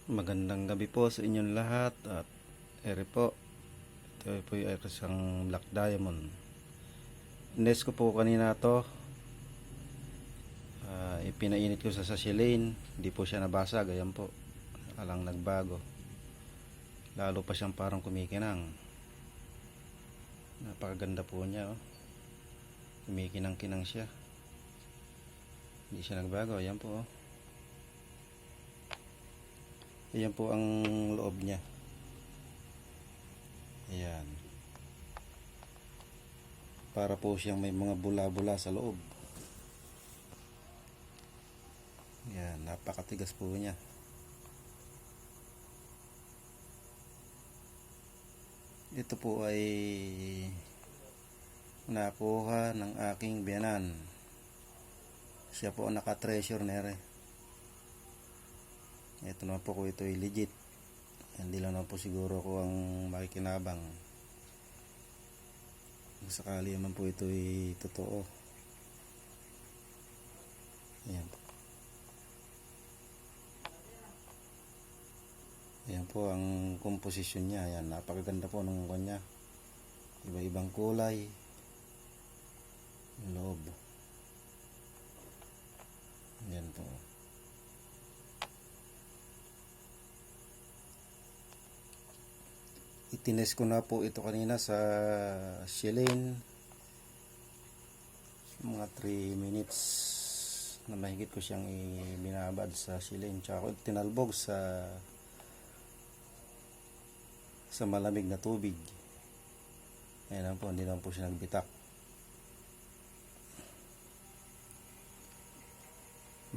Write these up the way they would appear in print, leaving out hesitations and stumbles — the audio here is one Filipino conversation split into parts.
Magandang gabi po sa inyong lahat at ere po, ito po ay isang black diamond. Ines ko po kanina to, ipinainit ko sa sasilane, hindi po siya nabasag, ayan po, alang nagbago, lalo pa siyang parang kumikinang. Napakaganda po niya, oh. Kumikinang-kinang siya, hindi siya nagbago, ayan po, oh. Ayan po ang loob niya. Ayan. Para po siyang may mga bula-bula sa loob. Ayan, napakatigas po niya. Ito po ay nakuha ng aking biyanan. Siya po ang naka-treasure nere. Ito naman po kung ito ay legit. Hindi lang naman po siguro ko ang makikinabang. Sakali naman po ito ay totoo. Ayan po. Ayan po ang komposisyon niya. Ayan, napakaganda po ng kanya. Iba-ibang kulay. Yung loob. Ayan po. Itines ko na po ito kanina sa sasilane, mga 3 minutes na mahigit ko siyang binabad sa sasilane, tsaka ko tinalbog sa malamig na tubig. Ayan po, hindi naman po siya nagbitak.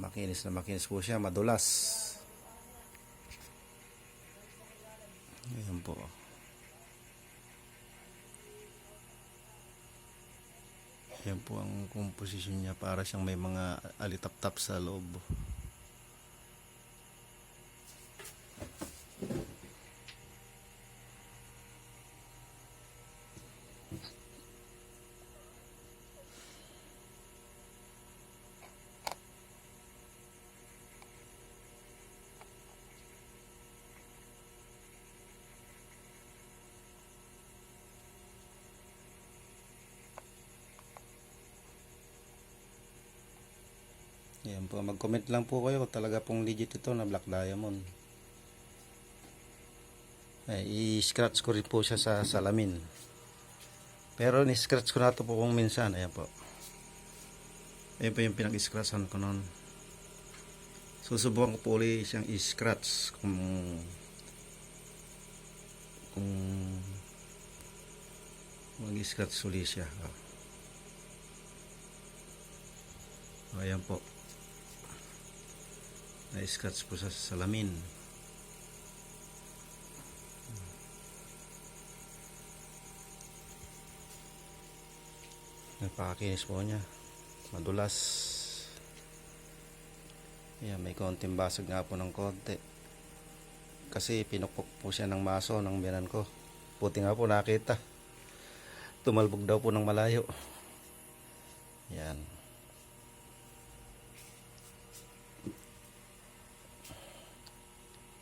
Makinis na makinis po siya, madulas. Ayan po. Yan po ang komposisyon niya, para siyang may mga alitap-tap sa loob. Ayan po, mag-comment lang po kayo kung talaga pong legit ito na black diamond. I-scratch ko rin po siya sa salamin. Pero ni-scratch ko na ito po kung minsan. Ayan po. Ayan po yung pinag-scratchan ko noon. Susubukan ko po ulit siyang i-scratch kung mag-scratch ulit siya. Ayan po. Na-scratch po sa salamin. Napakakinis po niya, madulas. Ayan, may konting basag nga po ng konti kasi pinukpok po siya ng maso ng biyanan ko. Puti nga po nakita, tumalbog daw po ng malayo. Ayan.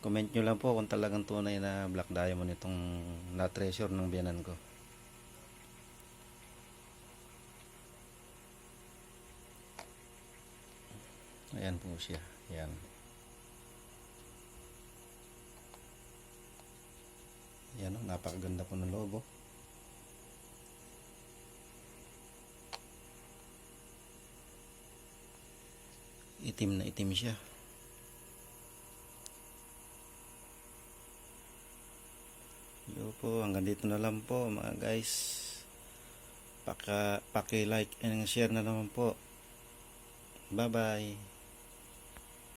Comment nyo lang po kung talagang tunay na black diamond itong na-treasure ng biyanan ko. Ayan po siya. Ayan. Ayan, napakaganda po ng logo. Itim na itim siya. Yo po, hanggang dito na lang po mga guys. Paki-like and share na naman po. Bye bye.